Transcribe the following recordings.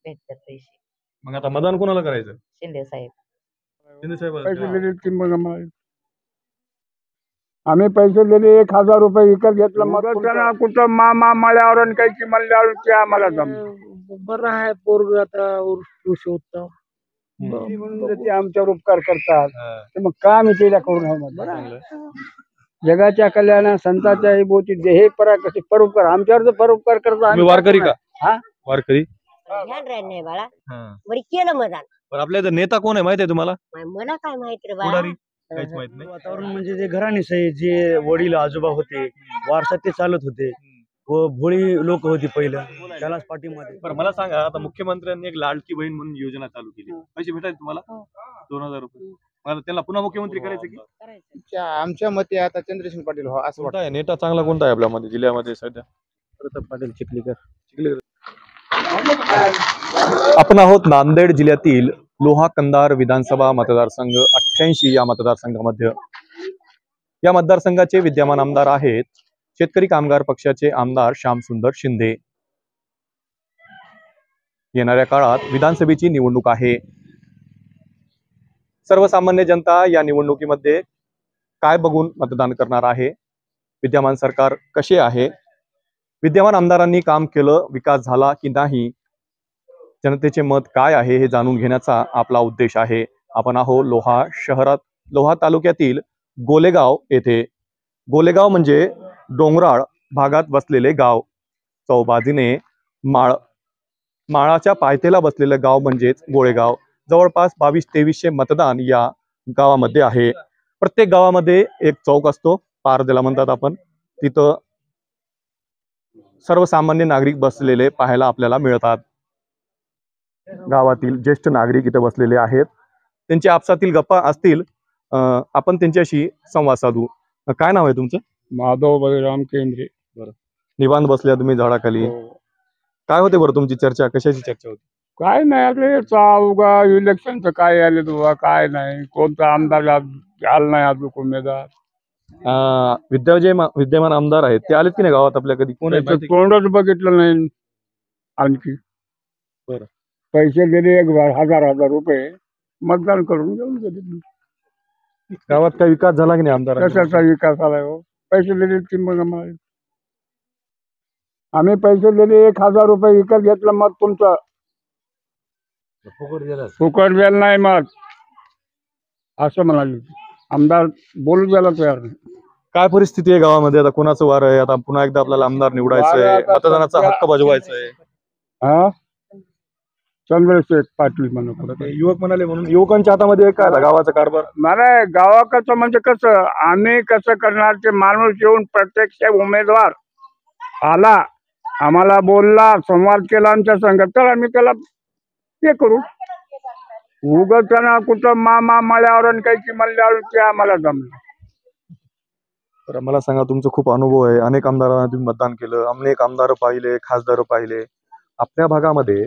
भेटतात पैसे. मग आता मतदान कोणाला करायचं? शिंदे साहेब. शिंदे साहेब पैसे दिले की मग आम्ही पैसे दिले 1000 रुपये विकत घेतलं मग त्यांना कुठं मामा मळ्यावर आणि काही म्हणल्यावर ते आम्हाला बरं आहे पोरग आता कृषी उत्तम म्हणून ते आमच्यावर उपकार करतात तर मग का आम्ही त्याला करू नये? जगाच्या कल्याणा संतांच्या भोवती हे परोपकार आमच्यावर जर परोपकार करतो. वारकरी का? हा वारकरी ध्यान राहत नाही बाळा. बरी केलं मतदान. पण आपल्या इथं नेता कोण आहे माहिती आहे तुम्हाला? मला काय माहिती रे बाळा. पुढारी काहीच माहित नाही. वातावरण म्हणजे जे घराणेच आहे, जे वडील आजोबा होते वारसा ते चालत होते व भोळी लोक होती पहिलं त्यालाच पाठीमध्ये. बरं मला सांगा, आता मुख्यमंत्र्यांनी एक लाडकी बहीण म्हणून योजना चालू केली, पैसे भेटायचे तुम्हाला 2000 रुपये. मला त्याला पुन्हा मुख्यमंत्री करायचं की? आमच्या मते आता चंद्रशेखर पाटील हो असं कोणता आहे नेता चांगला, कोणता आहे आपल्यामध्ये जिल्ह्यामध्ये सध्या? प्रताप पाटील चिखलीकर. आपण आहोत नांदेड जिल्ह्यातील लोहा कंधार विधानसभा मतदारसंघ 88 या मतदारसंघामध्ये. या मतदारसंघाचे विद्यमान आमदार आहेत शेतकरी कामगार पक्षाचे आमदार श्यामसुंदर शिंदे. येणाऱ्या काळात विधानसभेची निवडणूक आहे. सर्वसामान्य जनता या निवडणुकीमध्ये काय बघून मतदान करणार आहे? विद्यमान सरकार कसे आहे? विद्यमान आमदारांनी काम केलं, विकास झाला की नाही? जनतेचे मत काय आहे हे जाणून घेण्याचा आपला उद्देश आहे. आपण आहो लोहा तालुक्यातील गोलेगाव येथे. गोलेगाव म्हणजे डोंगराळ भागात बसलेले गाव. चौबाजूने माळाच्या पायथ्याला बसलेले गाव म्हणजेच गोळेगाव. जवळपास 2200-2300 मतदान या गावामध्ये आहे. प्रत्येक गावामध्ये एक चौक असतो, पार ज्याला म्हणतात आपण. तिथं सर्वसामान्य नागरिक बसलेले पाहायला आपल्याला मिळतात. गावातील ज्येष्ठ नागरिक इथे बसलेले आहेत. त्यांच्या आपसातील गप्पा असतील, आपण त्यांच्याशी संवाद साधू. काय नाव आहे तुमचं? माधव बळीराम केंद्रे. बरं, निवांत बसल्या तुम्ही झाडाखाली. काय होते बरं तुमची चर्चा? कशाची चर्चा होती? काय नाही आता उगा इलेक्शनचं काय आले तुला काय नाही, कोणता आमदार आला नाही अजून उमेदवार. विद्यमान आमदार आहेत ते आलेत की नाही गावात आपल्या? कधी कोण आहे? तोंडच बघितलं नाही आणखी. बरं, पैसे दिले 1000 रुपये मतदान करून घेऊन गेले. गावात काय विकास झाला की नाही आमदार? कशाचा विकास आलाय हो? पैसे दिले की मग आम्ही पैसे दिले 1000 रुपये विकत घेतलं मग तुमचं फुकट द्यायला नाही मग असं म्हणाले. आमदार बोलू द्यायला तयार नाही. काय परिस्थिती आहे गावामध्ये? आता कोणाचं वार आहे? आता पुन्हा एकदा आपल्याला आमदार निवडायचंय, मतदानाचा हक्क बजवायचाय. हा, चंद्रशेखर पाटील म्हणून युवक म्हणाले, म्हणून युवकांच्या हातामध्ये काय आता गावाचा कारभार? मला गावाकडचं म्हणजे कसं आम्ही कसं करणार? ते माणूस येऊन प्रत्यक्ष उमेदवार आला, आम्हाला बोलला, संवाद केला आमच्या संघ, तर आम्ही त्याला ते करू. उगतना कुठं मामा मळ्यावर आणि काही म्हणल्यावर ते आम्हाला जमलं. तर मला सांगा, तुमचा खूप अनुभव आहे, अनेक आमदारांना तुम्ही मतदान केलं, अनेक आमदार पाहिले, खासदार पाहिले. आपल्या भागामध्ये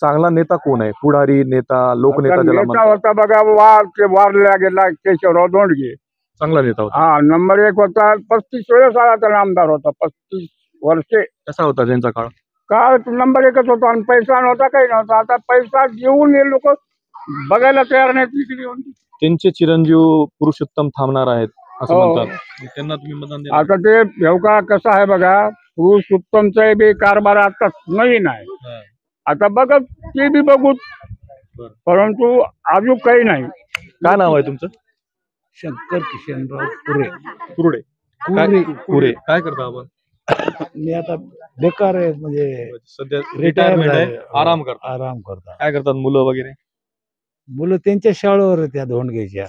चांगला नेता कोण आहे? पुढारी नेता, लोकनेता ज्याला नेता होता बघा, वारला गेला केशवराव धोंडगे. चांगला नेता होता. हा, नंबर 1 होता. 35 वेळेस त्याला आमदार होता, 35 वर्षे. कसा होता त्यांचा काळ? काळ नंबर 1च होता आणि पैसा नव्हता, काही नव्हता. आता पैसा घेऊन हे लोक बघायला तयार नाहीत. त्यांचे चिरंजीव पुरुषोत्तम थांबणार आहेत असं म्हणतात. त्यांना तुम्ही मतदान द्या. आता ते भेवका कसं आहे बघा, पुरुषोत्तमचा बी कारभार आता नवीन आहे. आता बघा ते बी बघू, परंतु अजून काही नाही. काय नाव आहे तुमचं? शंकर किशनराव कुरे. कुरे. काय करता आपण? मी आता बेकार आहे, म्हणजे सध्या रिटायरमेंट आहे, आराम करता. काय करतात मुलं वगैरे? मुलं त्यांच्या शाळेवर, त्या धोंडगेच्या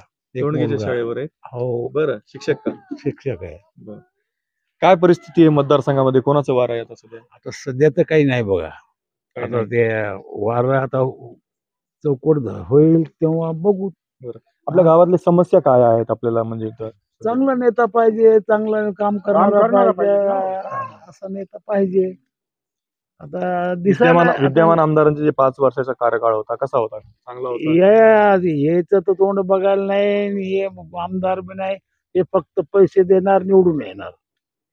शाळेवर आहे. हो. बरं, शिक्षक का? शिक्षक आहे. काय परिस्थिती आहे मतदारसंघामध्ये? कोणाचं वार आहे आता सध्या? आता सध्या तर काही नाही बघा. आता ते वार आता चौकट होईल तेव्हा बघू. आपल्या गावातल्या समस्या काय आहेत आपल्याला? म्हणजे चांगला नेता पाहिजे, चांगलं काम करणारा पाहिजे, असा नेता पाहिजे. आता विद्यमान आमदारांचे जे 5 वर्षाचा कार्यकाळ होता, कसा होता? चांगला होता? यायचं तर तोंड बघायला नाही, हे आमदार बी नाही, हे फक्त पैसे देणार, निवडून येणार.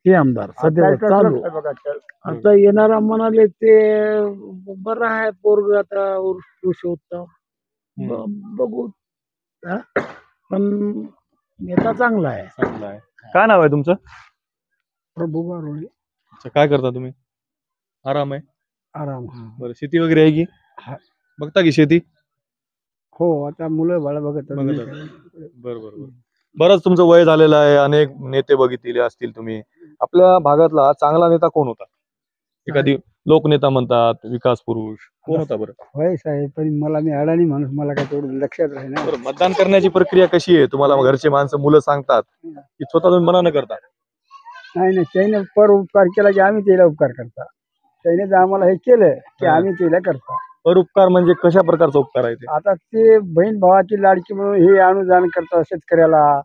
हे आमदार सध्या चालू आता येणारा म्हणाले ते बरं आहे पोरग आता कृषी उत्तम बघू हा? पण नेता चांगला आहे. चांगला आहे. काय नाव आहे तुमचं? प्रभू गारोळे. अच्छा, काय करता तुम्ही? आराम आहे. आराम. बरं, शेती वगैरे आहे की? बघता की शेती? हो, आता मुलं बाळा बघत बरं बरं बरं. बरंच तुमचं वय झालेलं आहे, अनेक नेते बघितलेले असतील तुम्ही. आपल्या भागातला चांगला नेता कोण होता? एखादी लोकनेता म्हणतात, विकास पुरुष कोण होता बरं? होय साहेब, पण मला मी अडाणी माणूस, मला काय तेवढं लक्षात राहील. बरं, मतदान करण्याची प्रक्रिया कशी आहे? तुम्हाला घरचे माणसं मुलं सांगतात की स्वतः तुम्ही मनानं करता? नाही, त्याने पर उपकार केला की आम्ही त्याला उपकार करता. त्याने जर आम्हाला हे केलं की आम्ही त्याला करता. उपकार म्हणजे कशा प्रकारचा उपकार आहे ते? आता ते बहीण भावाची लाडकी म्हणून हे अनुदान करतात शेतकऱ्याला.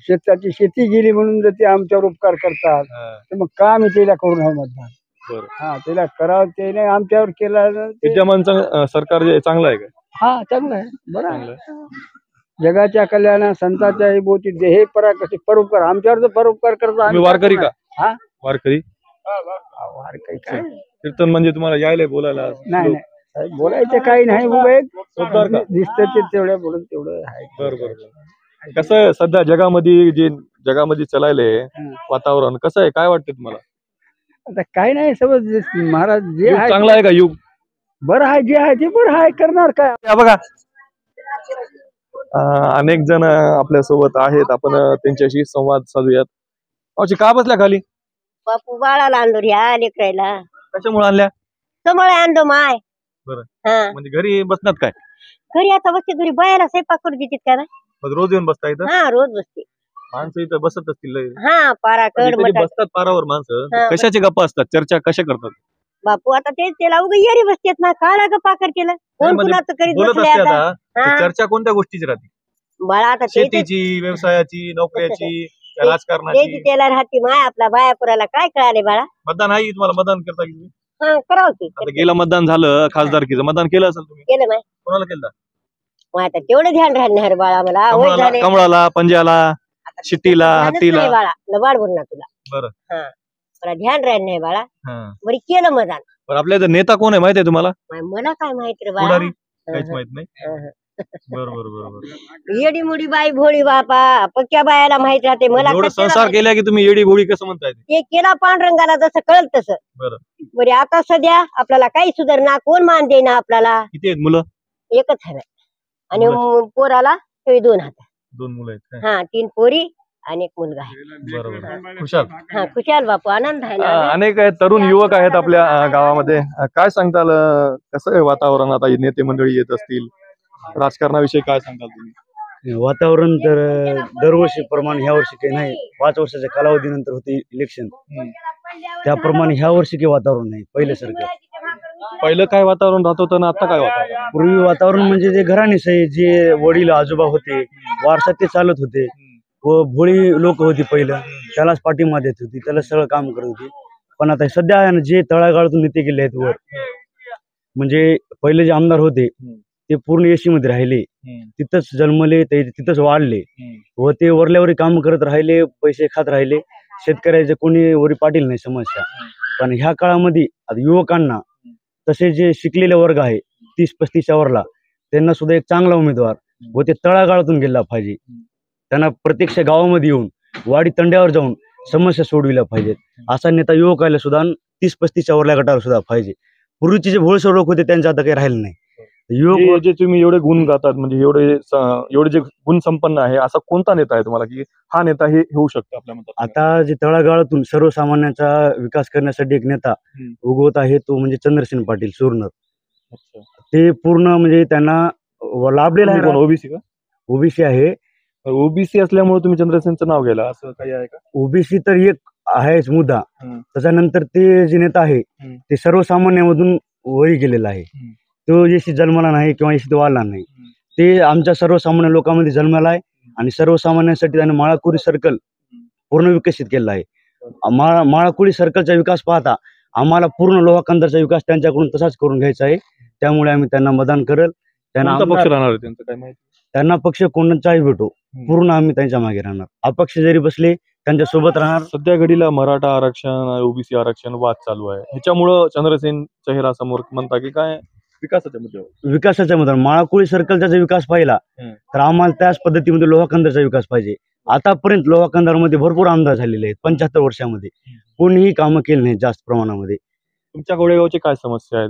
शेताची शेती गेली म्हणून जर ते आमच्यावर उपकार करतात तर मग का आम्ही त्याला करू नये मतदान? हा, त्याला करावं, त्याने आमच्यावर केलं. विद्यमान सरकार जे चांगलं आहे का? हा, चांगलं आहे, बरं आहे. जगाच्या कल्याण संतांच्या बोटी हे परोपकार आमच्यावर जर परोपकार करतो. वारकरी का? हा, वारकरी. वारकरी काय कीर्तन म्हणजे तुम्हाला यायला बोलायला? नाही, बोलायचं काही नाही. दिसतं ते तेवढं बोलून तेवढं आहे. बरोबर. कसं आहे सध्या जगामध्ये चाललंय वातावरण कसं आहे, काय वाटतं तुम्हाला? आता काही नाही, समज महाराज जे आहे चांगला आहे का? युग बरं आहे, जे आहे ते बरं आहे, करणार काय? बघा, अनेक जण आपल्या सोबत आहेत, आपण त्यांच्याशी संवाद साधूयात. का बसल्या खाली? बापू बाळाला आणलो ह्या लेकरायला. कशामुळे आणल्या? समोर आणलो माय. बरं, हा, म्हणजे घरी बसतात काय? घरी आता बसते, घरी बायाला स्वयंपाक करू देतात काय? रोज येऊन बसता इथं? हा, रोज बसते. माणसं इथं बसत असतील लय. हा, पाराकड बसतात पारावर माणसं. कशाची गप्पा असतात, चर्चा कशा करतात? बापू आता तेच त्याला उगा येरी बसतेत ना, काळा गप्पा करतील. कोण कुणाचं करीत बसले आता. चर्चा कोणत्या गोष्टीची राहते? बाळा आता शेतीची, व्यवसायाची, नोकऱ्याची, राजकारणाची? त्याला राहते माय. आपला बायापुराला काय कळाले बाळा? मतदान आहे तुम्हाला? मतदान करता की? हा, करावं की. आता गेलं मतदान झालं, खासदारकीचं मतदान केलं असेल तुम्ही? केलं माय. कोणाला केलं? मग आता तेवढं ध्यान राहणार बाळा मला. वय झाले. कमळाला, पंजाला, शिट्टीला, हत्तीला? बाळा लबाड बोल ना तुला. बरं. हा, मला ध्यान राहत नाही बाळा. बरी केलं मतदान. आपल्या इथं नेता कोण आहे माहिती आहे तुम्हाला? मला काय माहित रे बाळा. पुढारी काहीच माहित नाही. बरोबर बरोबर. येडी मुडी बाई भोळी बापा, पक्क्या बायाला माहित राहते. मला एवढं संसार केला की तुम्ही येडी भोळी कसं म्हणताय? ते केला पांडुरंगाला जसं कळल तसं. बरे आता सध्या आपल्याला काही सुधारणा कोण मान देईना आपल्याला. किती आहेत मुलं? एकच आहे. आणि पोराला ते 2 हात. 2 मुलं आहेत? हा, 3 पोरी आणि 1 मुलगा आहे. बरोबर. खुशाल. हा, खुशाल बापू, आनंद आहे ना. अनेक तरुण युवक आहेत आपल्या गावामध्ये. काय सांगताल, कसं आहे वातावरण? आता नेते मंडळी येत असतील, राजकारणाविषयी काय सांगाल तुम्ही? वातावरण तर दरवर्षी प्रमाणे ह्या वर्षी काही नाही. 5 वर्षाच्या कालावधीनंतर होते इलेक्शन, त्याप्रमाणे ह्या वर्षी काही वातावरण नाही पहिल्यासारखं. पहिलं काय वातावरण राहत होतं ना आता काय वातावरण? पूर्वी वातावरण म्हणजे जे घराणेशाही, जे वडील आजोबा होते, वारसा ते चालत होते व भोळी लोक होती पहिलं, त्यालाच पाठिंबा देत होती, त्याला सगळं काम करत होती. पण आता सध्या आहे ना, जे तळागाळातून नेते गेले आहेत वर, म्हणजे पहिले जे आमदार होते ते पूर्ण एसी मध्ये राहिले, तिथंच जन्मले, तिथंच वाढले व ते वरल्यावरी काम करत राहिले, पैसे खात राहिले. शेतकऱ्याचे कोणी वरी पाटील नाही समस्या. पण ह्या काळामध्ये आता युवकांना, तसे जे शिकलेले वर्ग आहे 30-35 वरला, त्यांना सुद्धा एक चांगला उमेदवार व ते तळागाळातून गेला पाहिजे. त्यांना प्रत्यक्ष गावामध्ये येऊन वाडी तंड्यावर जाऊन समस्या सोडविल्या पाहिजेत. असा नेता युवकाला सुद्धा 30-35 वरल्या गटावर सुद्धा पाहिजे. पूर्वीचे जे भोळसर लोक होते त्यांचं आता काही राहिलं नाही. युवक जे तुम्ही एवढे गुण गातात, म्हणजे एवढे जे गुण संपन्न आहे, असा कोणता नेता आहे तुम्हाला की हा नेता हे होऊ शकतो आपल्या मतात? आता जे तळागाळातून सर्वसामान्यांचा विकास करण्यासाठी एक नेता उगवत आहे, तो म्हणजे चंद्रसेन पाटील सुरनर. ते पूर्ण म्हणजे त्यांना लाभलेला आहे. ओबीसी का? ओबीसी आहे. ओबीसी असल्यामुळे तुम्ही चंद्रसेनचं नाव घ्यायला असं काही आहे का? ओबीसी तर एक आहेच मुद्दा. त्याच्यानंतर ते जे नेता आहे ते सर्वसामान्यांमधून वरी गेलेला आहे. तो येशी जन्मला नाही किंवा येशी वाढला नाही, ते आमच्या सर्वसामान्य लोकांमध्ये जन्मला आहे आणि सर्वसामान्यांसाठी त्याने माळाकुरी सर्कल पूर्ण विकसित केला आहे. माळाकुरी सर्कलचा विकास पाहता आम्हाला पूर्ण लोहा कंदारचा विकास त्यांच्याकडून तसाच करून घ्यायचा आहे. त्यामुळे आम्ही त्यांना मतदान करेल. पक्ष राहणार त्यांचं काय माहिती? त्यांना पक्ष कोणाचाही भेटो, पूर्ण आम्ही त्यांच्या मागे राहणार. अपक्ष जरी बसले त्यांच्या सोबत राहणार. सध्या घडीला मराठा आरक्षण ओबीसी आरक्षण वाद चालू आहे, ह्याच्यामुळं चंद्रसेन चेहरा समोर म्हणता की काय विकासाच्या मुद्द्यावर विकासाच्या मुद्द्यावर माळाकुळी सर्कलचा जर विकास पाहिला तर आम्हाला त्याच पद्धतीमध्ये लोहाकंदरचा विकास पाहिजे. आतापर्यंत लोहाकंदरमध्ये भरपूर आमदार झालेले आहेत 75 वर्षामध्ये, कोणीही कामं केली नाही जास्त प्रमाणामध्ये. तुमच्या गोळेगावची काय समस्या आहेत?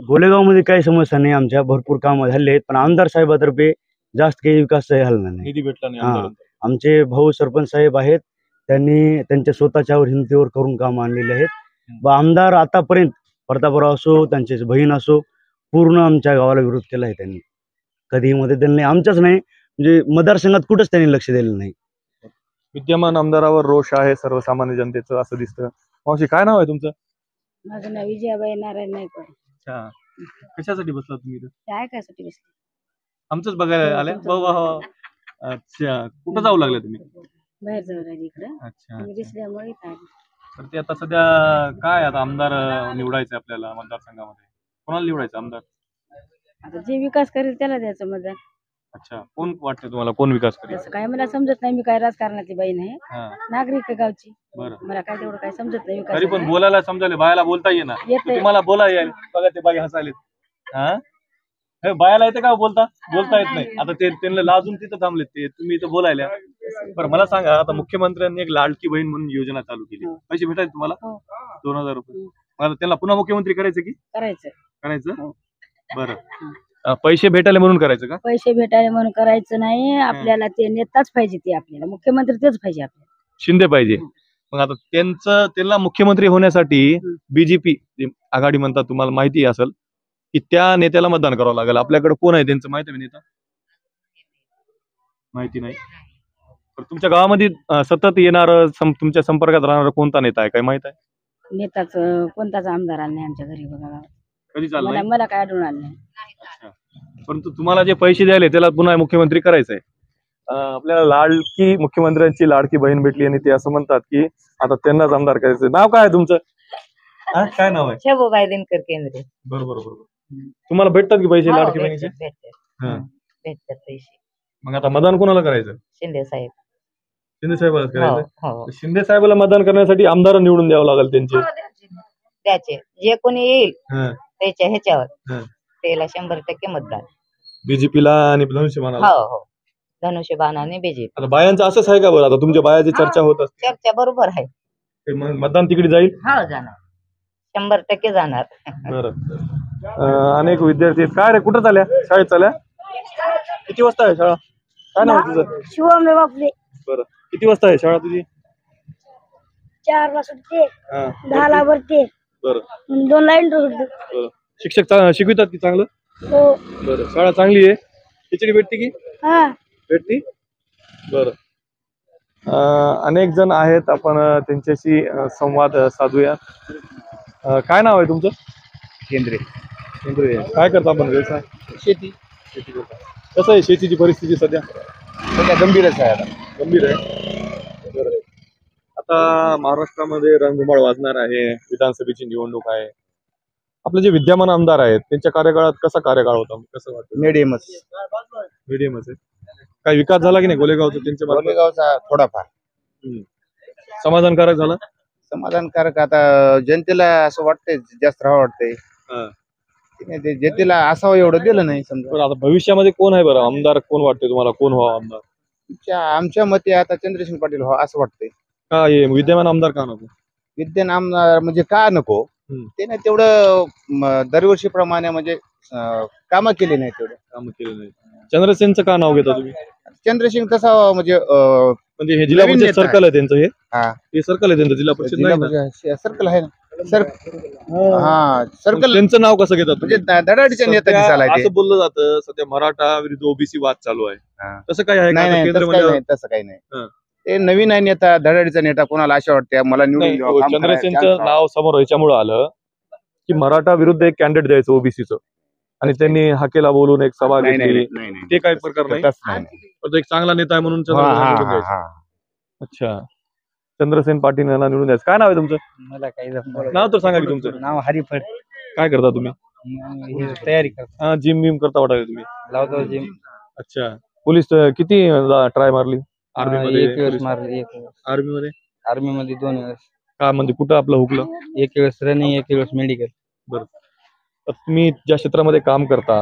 गोलेगावमध्ये काही समस्या नाही, आमच्या भरपूर कामं झाले आहेत, पण आमदार साहेबातर्फे जास्त काही विकास झाला नाही. निधी भेटला नाही हा. आमदारांचा. आमचे भाऊ सरपंच साहेब आहेत, त्यांनी त्यांच्या स्वतःच्यावर हिमतीवर करून कामं आणलेले आहेत. व आमदार आतापर्यंत प्रतापराव असो, त्यांचे बहीण असो, पूर्ण आमच्या गावाला विरोध केला आहे त्यांनी. कधीही मदत दिली नाही, आमच्याच नाही म्हणजे मतदारसंघात कुठंच त्यांनी लक्ष दिलं नाही. विद्यमान आमदारावर रोष आहे सर्वसामान्य जनतेचं असं दिसतं. मावशी काय नाव आहे तुमचं? माझं नाव विजयाबाई नारायण नाईकवाड. अच्छा, कशासाठी बसला तुम्ही इथं? काय कशासाठी बसले? आमचंच बघायला आले? अच्छा, कुठं जाऊ लागले तुम्ही? बाहेर जाऊ राहिले इकडं. अच्छा, तुम्ही दिसल्यामुळे इथं आले. तर ते आता सध्या काय आता आमदार निवडायचे आपल्याला मतदारसंघामध्ये, कोणाला निवडायचं आमदार? आता जे विकास करेल त्याला द्यायचं मतदान. अच्छा, कोण वाटतं तुम्हाला कोण विकास करेल? तसं काय मला समजत नाही, मी काय राजकारणातली बाई नाही, हा, नागरिक आहे गावची. बरं. मला काय तेवढं काय समजत नाही तरी पण विकास. बोलायला समजायला बायाला बोलता येईना. येतंय. तुम्हाला बोला येईल बघा, ते बाई हसायले. हा, हे बायाला येते का बोलता येत नाही. आता ते त्यांना लाजून तिथं थांबलेत, ते तुम्ही इथं बोलायला. बरं मला सांगा, आता मुख्यमंत्र्यांनी एक लाडकी बहीण म्हणून योजना चालू केली, पैसे भेटायचे तुम्हाला? हो. 2000 रुपये. मला त्यांना पुन्हा मुख्यमंत्री करायचं की करायचं. करायचं? बरं, पैसे भेटायला म्हणून करायचं का? पैसे भेटायला म्हणून करायचं नाही, आपल्याला ते नेताच पाहिजे, ते आपल्याला मुख्यमंत्री तेच पाहिजे आपल्याला. शिंदे पाहिजे. मग आता त्यांना मुख्यमंत्री होण्यासाठी बीजेपी आघाडी म्हणतात, तुम्हाला माहिती असेल की त्या नेत्याला मतदान करावं लागेल. आपल्याकडे कोण आहे त्यांचं माहिती आहे नेता? माहिती नाही. तर तुमच्या गावामध्ये सतत येणार तुमच्या संपर्कात राहणारा कोणता नेता आहे, काय माहित आहे? नेताच कोणताच आमदार आला नाही आमच्या घरी बघा. कधी चाललंय? मला काय आढळून आलं नाही. परंतु तुम्हाला जे पैसे द्यायले त्याला पुन्हा मुख्यमंत्री करायचंय. आपल्याला लाडकी मुख्यमंत्र्यांची लाडकी बहीण भेटली आणि ते असं म्हणतात की आता त्यांनाच आमदार करायचं. नाव काय आहे तुमचं? काय नाव आहे? शोभाबाई दिनकर केंद्रे. बरोबर. तुम्हाला भेटतात की पैसे लाडकी बहिणीचे? भेटतात पैसे. मग आता मतदान कोणाला करायचं? शिंदे साहेब. शिंदे साहेबाला करायचं. हो. शिंदे साहेबाला मतदान करण्यासाठी आमदार निवडून द्यावं लागेल त्यांचे. त्याचे जे कोणी येईल हं. त्याच्या ह्याच्यावर हं. त्याला 100% मतदान. बीजेपीला आणि धनुष्यबाणाला. हो. धनुष्यबाण आणि बीजेपी. आता बायांचं असंच आहे का बरं? आता तुमच्या बायाची चर्चा होत असते, चर्चा बरोबर आहे. ते मतदान तिकडे जाईल? हो, जाणार 100% जाणार. बरं. अनेक विद्यार्थी आहेत. काय रे, कुठं चालल्या? शाळेत चालल्या? किती वाजता आहे शाळा? काय नाव आहे तुझं? शिवम बापले. बरं, किती वाजता आहे शाळा तुझी? 4 ला सुटते, हा. 10 ला भरते, बरं. 2 लाईन सोडते. बरं. शिक्षक शिकवितात की चांगलं? हो. बरं, शाळा चांगली आहे. खिचडी भेटते की? हा. भेटती. बरं. अनेक जण आहेत, आपण त्यांच्याशी संवाद साधूया. काय नाव आहे तुमचं? केंद्रे. काय करता आपण व्यवसाय? शेती करता. कसं आहे शेतीची परिस्थिती सध्या? सध्या गंभीरच आहे आता. गंभीर आहे. बरं. आता महाराष्ट्रामध्ये रणधुमाळ वाजणार आहे, विधानसभेची निवडणूक आहे. आपले जे विद्यमान आमदार आहेत त्यांच्या कार्यकाळात कसा कार्यकाळ होता, कसं वाटतं? मीडियमच. मीडियमच आहे. काही विकास झाला की नाही गोलेगावचा त्यांच्या मार्फत? गोलेगावचा थोडाफार समाधानकारक झाला? समाधानकारक. आता जनतेला असं वाटतंय जास्त राहावं वाटतंय. ते जनतेला असावं एवढं दिलं नाही समजा. बरं, आता भविष्यामध्ये कोण आहे बरं आमदार, कोण वाटते तुम्हाला कोण व्हावं आमदार? आमच्या मते आता चंद्रशेखर पाटील व्हावं असं वाटतंय. का हे विद्यमान आमदार का नको? विद्यमान आमदार म्हणजे का नको? त्याने तेवढं दरवर्षीप्रमाणे म्हणजे कामं केली नाही, तेवढं काम केलं नाही. चंद्रसेनचं का नाव घेता तुम्ही? चंद्रशेखर तसा म्हणजे म्हणजे हे जिल्हा नवीन परिषद नेता सर्कल आहे त्यांचं, हा. हे सर्कल आहे त्यांचं जिल्हा परिषद नाही ना? सर्कल आहे ना. हा, सर्कल. त्यांचं नाव कसं घेतात म्हणजे तुम्ही? धडाडीच्या नेता सध्या दिसायला ते. असं बोललं जातं सध्या मराठा विरुद्ध ओबीसी वाद चालू आहे, हा. तसं काय आहे का? नाही आता नाही, केंद्र तसं काही म्हणजे नाही, तसं काही नाही. हा. ते नवीन आहे नेता, धडाडीचा नेता. कोणाला अशा वाटते मला निवडून नाही, द्यावं, काम करायचं, चंद्रसेनचं chance नाव समोर ह्याच्यामुळे आलं की मराठा विरुद्ध एक कॅन्डिडेट द्यायचं ओबीसीचं, आणि त्यांनी हाकेला बोलून एक सभा नाही, नाही, घेतली. नाही, नाही. ते काही प्रकार नाही. तसं नाही. तो एक चांगला नेता आहे म्हणून हा, चंद्रसेन हा, निवडून हा, द्यायचं. हा. अच्छा, चंद्रसेन पाटील यांना निवडून द्यायचं. काय नाव आहे तुमचं? मला काही नाव तर सांगा की तुमचं. नाव हरिफळ. काय करता तुम्ही? तयारी करतो. जिम बिम करता वाटायला तुम्ही? लावतो जिम. अच्छा, पोलीस किती ट्राय मारली आर्मी एक मध्ये वेळेस मारले, एक वेळेस आर्मी मध्ये आर्मी मध्ये 2 वेळेस, काय म्हणजे कुठं आपलं हुकलं? एक वेळेस रनिंग, एक वेळेस मेडिकल. बरं. तर तुम्ही ज्या क्षेत्रामध्ये काम करता,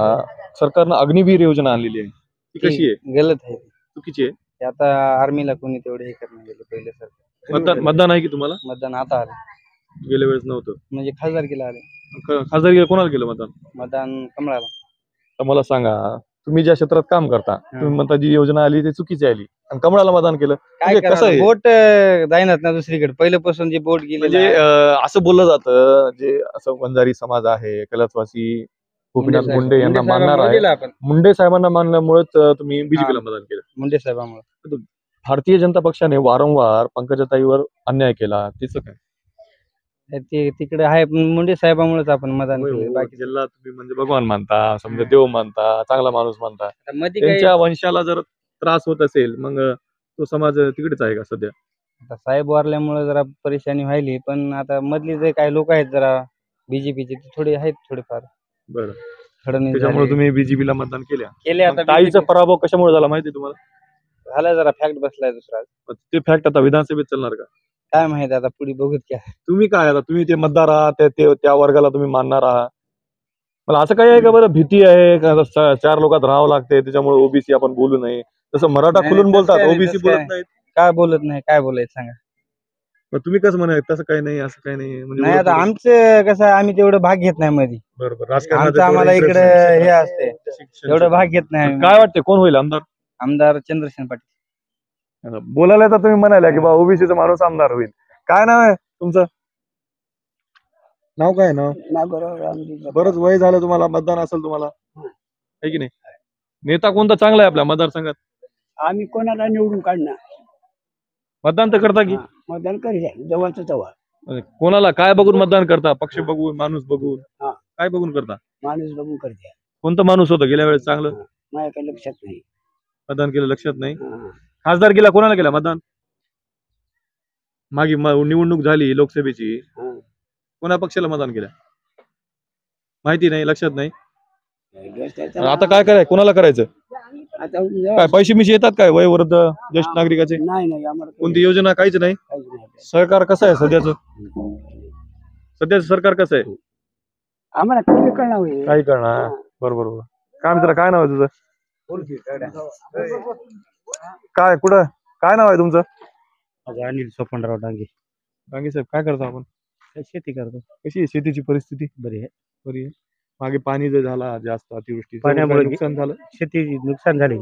सरकारनं अग्निवीर योजना आणलेली आहे, ती कशी आहे? गलत आहे चुकीची आहे? ते. आता आर्मीला कोणी तेवढे हे करणं गेले पहिले सर. मतदान आहे की तुम्हाला? मतदान आता आलं, गेल्या वेळेस नव्हतं. म्हणजे खासदारकीला आले. खासदार कोणाला केलं मतदान? मतदान कमळाला. तर मला सांगा, तुम्ही ज्या क्षेत्रात काम करता, तुम्ही म्हणता जी योजना आली ती चुकीची आली आणि कमळाला मतदान केलं, काय म्हणजे कसं आहे? बोट जाईनात ना दुसरीकडे, पहिल्यापासून जे बोट गेले म्हणजे असं बोललं जातं, जे असं वंजारी समाज आहे, कैलासवासी गोपीनाथ मुंडे यांना मानणार आहे, आपण मुंडे साहेबांना मानल्यामुळेच तुम्ही बीजेपीला मतदान केलं. मुंडे साहेबांमुळे. भारतीय जनता पक्षाने वारंवार पंकजाताईवर अन्याय केला, त्याचं काय? ते तिकडे आहे, पण मुंडे साहेबांमुळेच आपण मतदान केलं. बाकी ज्याला तुम्ही म्हणजे भगवान मानता, समजा देव मानता, चांगला माणूस मानता, मध्ये काही त्यांच्या वंशाला जर त्रास होत असेल, मग तो समाज तिकडेच आहे का सध्या? आता साहेब वारल्यामुळे जरा परेशानी व्हायली, पण आता मधली जे काही लोक आहेत जरा बीजेपीचे ते थोडे आहेत थोडेफार. बरं. फडणवीस त्याच्यामुळे तुम्ही बीजेपीला मतदान केले. आता ताईचा पराभव कशामुळे झाला माहिती आहे तुम्हाला? झाला, जरा फॅक्ट बसलाय दुसरा. ते फॅक्ट आता विधानसभेत चालणार का? काय माहित, आता पुढे बघूत क्या. तुम्ही काय आता तुम्ही ते मतदार आहात, त्या वर्गाला तुम्ही मानणार आहात. मला असं काही आहे का बरं, भीती आहे का 4 लोकात राहावं लागते त्याच्यामुळे ओबीसी आपण बोलू नये, तसं मराठा नाही, खुलून नाही, बोलतात, तसं ओबीसी काय बोलत नाहीत? काय बोलत नाही, काय बोलायचं सांगा. मग तुम्ही कसं म्हणाय तसं काही नाही, असं काही नाही म्हणजे नाही, आता आमचं कसं आहे, आम्ही तेवढं भाग घेत नाही मध्ये. बरोबर. आमचं आम्हाला इकडे हे असते, तेवढं भाग घेत नाही आम्ही. काय वाटते कोण होईल आमदार? आमदार चंद्रसेन पाटील. बोलायला तर तुम्ही म्हणाल्या की बा ओबीसीचा माणूस आमदार होईल. काय नाव आहे तुमचं? नाव काय नाव? बरंच वय झालं तुम्हाला, मतदान असेल तुम्हाला, आहे की नाही? नेता कोणता चांगला आहे आपल्या मतदारसंघात? आम्ही कोणाला निवडून काढणार, मतदान तर करता की? मतदान करू जवळचं जवळ. कोणाला काय बघून मतदान करता? पक्ष बघून, माणूस बघून, हा. काय बघून करता? माणूस बघून करते. कोणता माणूस होता गेल्या वेळेस चांगलं माझ्या काही लक्षात नाही. मतदान केलं, लक्षात नाही? हा. खासदार केला कोणाला केला मतदान? मागे निवडणूक झाली लोकसभेची, हा. कोणा पक्षाला मतदान केलं माहिती नाही, लक्षात नाही. आता आता काय करायचं, कोणाला करायचं? काय पैसे मिशी येतात काय वयोवृद्ध ज्येष्ठ नागरिकाचे? नाही नाही, आम्हाला कोणती योजना काहीच नाही. काहीच नाही. सरकार कसं आहे सध्याचं? सध्याचं सरकार कसं आहे? आम्हाला काही कळणार होईल. काही करणार. बरोबर बरोबर. काय मित्र, काय नाव आहे तुझं? काय कुठं काय नाव आहे तुमचं? अनिल सोपनराव डांगे. डांगे साहेब, काय करता आपण? शेती करतो. कशी आहे शेतीची परिस्थिती? बरी आहे. बरी आहे. मागे पाणी जर झाला जास्त अतिवृष्टी, पाण्यामुळे नुकसान झालं, शेती नुकसान झाले.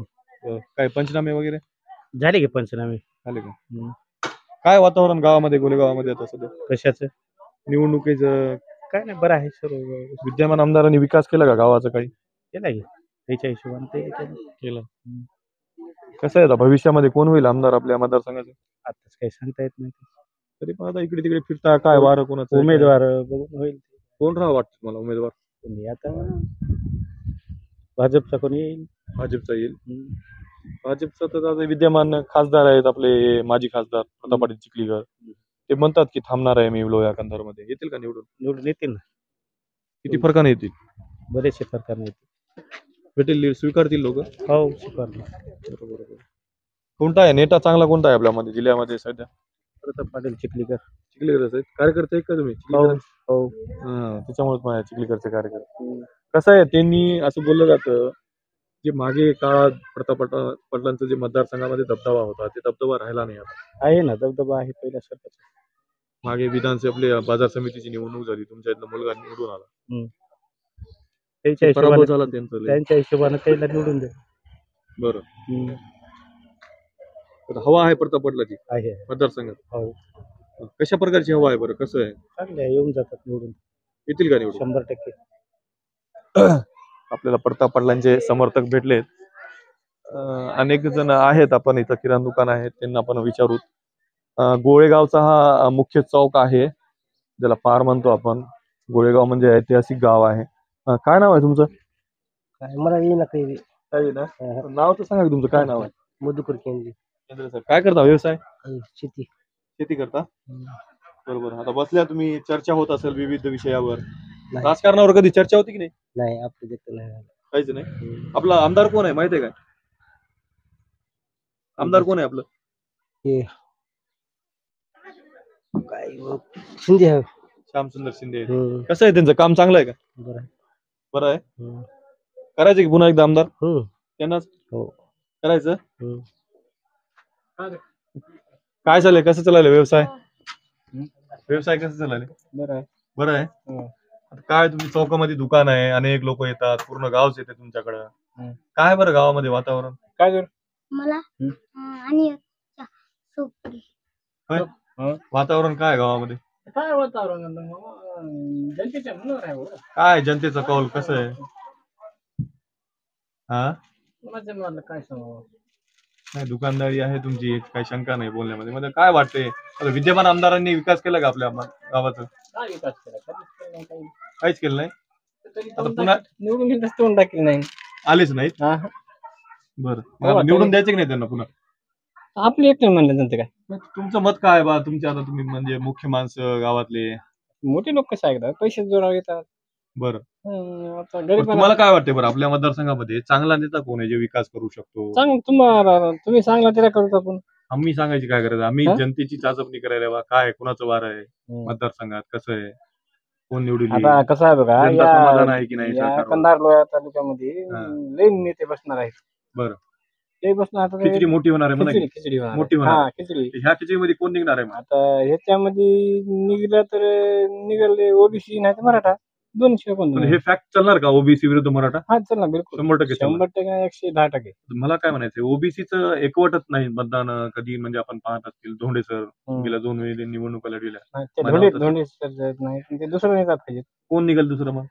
काय पंचनामे वगैरे झाले की पंचनामे? झाले का? काय वातावरण गावामध्ये, गोलेगावामध्ये आता सध्या कशाचं? निवडणुकीचं? काय नाही, बरं आहे सर्व. विद्यमान आमदारांनी विकास केला का गावाचा काही? केला की त्याच्या हिशोबाने ते केलं. कसं आहे आता भविष्यामध्ये कोण होईल आमदार आपल्या मतदारसंघाचे? आताच काही सांगता येत नाही. तरी पण आता इकडे तिकडे फिरता, काय वारं कोणाचं? उमेदवार बघून होईल. कोण राहा वाटतं तुम्हाला उमेदवार? कोणी आता भाजपचा कोणी येईल. भाजपचा येईल. भाजपचा तर आता विद्यमान खासदार आहेत आपले, माजी खासदार प्रताप पाटील चिखलीकर, ते म्हणतात की थांबणार आहे मी लोया कंधारमध्ये. येतील का निवडून? निवडून येतील ना. किती फरकाने येतील? बरेचसे सरकार येतील. भेटेल, स्वीकारतील लोक? हो, स्वीकारतील. बरोबर. कोणता आहे नेता चांगला, कोणता आहे आपल्यामध्ये जिल्ह्यामध्ये सध्या? प्रताप पाटील चिखलीकर. चिखलीकरच आहेत. कार्यकर्ते आहेत का तुम्ही? हो हो. त्याच्यामुळेच माझ्या चिखलीकरचे कार्यकर्ते. कसं आहे, त्यांनी असं बोललं जातं जे मागे काळात प्रताप पाटलांचा जे मतदारसंघामध्ये दबदबा होता, ते दबदबा राहिला नाही आता. आहे ना, दबदबा आहे पहिल्यासारखाच. मागे विधानसभा आपली बाजार समितीची निवडणूक झाली, तुमच्या इथला मुलगा निवडून आला, त्यांच्या पराभव हिशोबाने झाला त्यांचा लय. त्यांच्या हिशोबाने त्याला निवडून दे. बरं. तर हवा आहे प्रताप पाटलाची आहे. मतदारसंघात? हो. कशा प्रकारची हवा आहे बरं? कसं आहे? चांगले येऊन जातात निवडून. येतील का निवडून? 100%. आपल्याला प्रताप पाटलांचे समर्थक भेटलेत. अनेक जण आहेत, आपण इथं किराणा दुकान आहे, त्यांना आपण विचारू. गोळेगावचा हा मुख्य चौक आहे, ज्याला पार म्हणतो आपण. गोळेगाव म्हणजे ऐतिहासिक गाव आहे. काय नाव आहे तुमचं? मला येईना काही. नाव तर सांगा तुमचं, काय नाव आहे? मधुकर केंद्रे. केंद्रे साहेब, काय करता व्यवसाय? शेती. शेती करता? बरोबर. आता बसल्या तुम्ही, चर्चा होत असेल विविध विषयावर. राजकारणावर कधी चर्चा होती की नाही? नाही, आपल्या देत नाही. काहीच नाही. आपला आमदार कोण आहे माहिती आहे काय? आमदार कोण आहे आपलं? काय शिंदे आहे. श्यामसुंदर शिंदे आहेत. कसं आहे त्यांचं काम चांगलं आहे का? बरं आहे. करायचं की पुन्हा एकदा आमदार त्यांनाच करायचं. काय चाललंय, कसं चाललंय व्यवसाय? व्यवसाय कसं चाललंय? बरं आहे. आता काय तुमच्या चौकामध्ये दुकान आहे, अनेक लोक येतात, पूर्ण गावच येते तुमच्याकडं. काय बरं गावामध्ये वातावरण काय मला आणि वातावरण काय गावामध्ये? काय वातावरण जनतेच्या मनावर आहे. काय जनतेचा कौल कसं आहे? हा कोणाच्या मनाला काय सांगावं. नाही, दुकानदारी आहे तुमची, काही शंका नाही बोलण्यामध्ये. म्हणजे काय वाटतंय, आता विद्यमान आमदारांनी विकास केला का आपल्या गावाचा? काय विकास केला काहीच केलं नाही. आता पुन्हा निवडून येईल तोंड टाकेल नाही. आलेच नाहीत. बरं, मग आता निवडून द्यायचे की नाही त्यांना पुन्हा? आपली एकटे म्हणले जनते काय. मग तुमचं मत काय बा? तुमचे आता तुम्ही म्हणजे मुख्य माणसं गावातले मोठे लोक कसं ऐकतात, पैसे जोडावे येतात. बरं, आता पण गरीब तुम्हाला काय वाटतंय बरं, आपल्या मतदारसंघामध्ये चांगला नेता कोण आहे जे विकास करू शकतो? सांग तुम्हाला, तुम्ही सांगला त्याला करतो आपण. आम्ही सांगायची काय गरज आहे? आम्ही जनतेची चाचपणी करायला बा, काय कुणाचं वार आहे मतदारसंघात, कसं आहे, कोण निवडून येईल? आता कसं आहे बघा, जनता समाधान आहे की नाही या सरकारवर? कंधार लोहा तालुक्यामध्ये लई नेते बसणार आहेत. बरं, ते बसणार आता. खिचडी मोठी होणार आहे म्हणा की? खिचडी होणार. मोठी होणार आहे. खिचडी. ह्या खिचडीमध्ये कोण निघणार आहे मग? आता ह्याच्यामध्ये निघलं तर निघाले ओबीसी नाही तर मराठा, दोनशे कोण. पण हे फॅक्ट चालणार का, ओबीसी विरुद्ध मराठा? हा चला बिलकुल 100% चालणार. 100%, 110%. मला काय म्हणायचं, ओबीसीचं एकवटच नाही मतदान कधी, म्हणजे आपण पाहत असतील धोंडे सर गेल्या 2 वेळी निवडणुका लढविल्या. धोंडे सर नाही, ते दुसरं नेता पाहिजे. कोण निघेल दुसरं मग?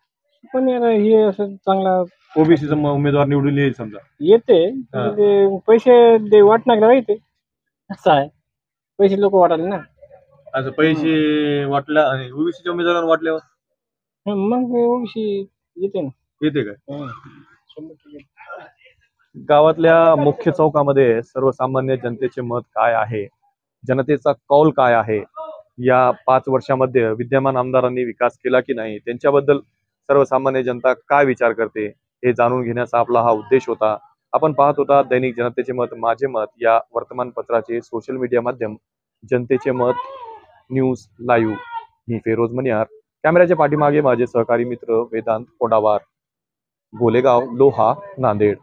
पण याला हे असं चांगला ओबीसीचा उमेदवार निवडून येईल समजा, येते, ते पैसे वाटणार येते. असं आहे, पैसे लोक वाटाले ना. असं पैसे वाटल्या आणि ओबीसीच्या उमेदवारांना वाटल्यावर मग ओबीसी येते ना. येते काय? गावातल्या मुख्य चौकामध्ये सर्वसामान्य जनतेचे मत काय आहे, जनतेचा कौल काय आहे, या 5 वर्षामध्ये विद्यमान आमदारांनी विकास केला की नाही, त्यांच्याबद्दल सर्वसामान्य जनता काय विचार करते हे जाणून घेण्याचा आपला हा उद्देश होता. आपण पाहत होता दैनिक जनतेचे मत माझे मत या वर्तमानपत्राचे सोशल मीडिया माध्यम जनतेचे मत न्यूज लाईव्ह. मी फेरोज मनियार, कॅमेऱ्याच्या पाठीमागे माझे सहकारी मित्र वेदांत कोंडावार, गोलेगाव, लोहा, नांदेड.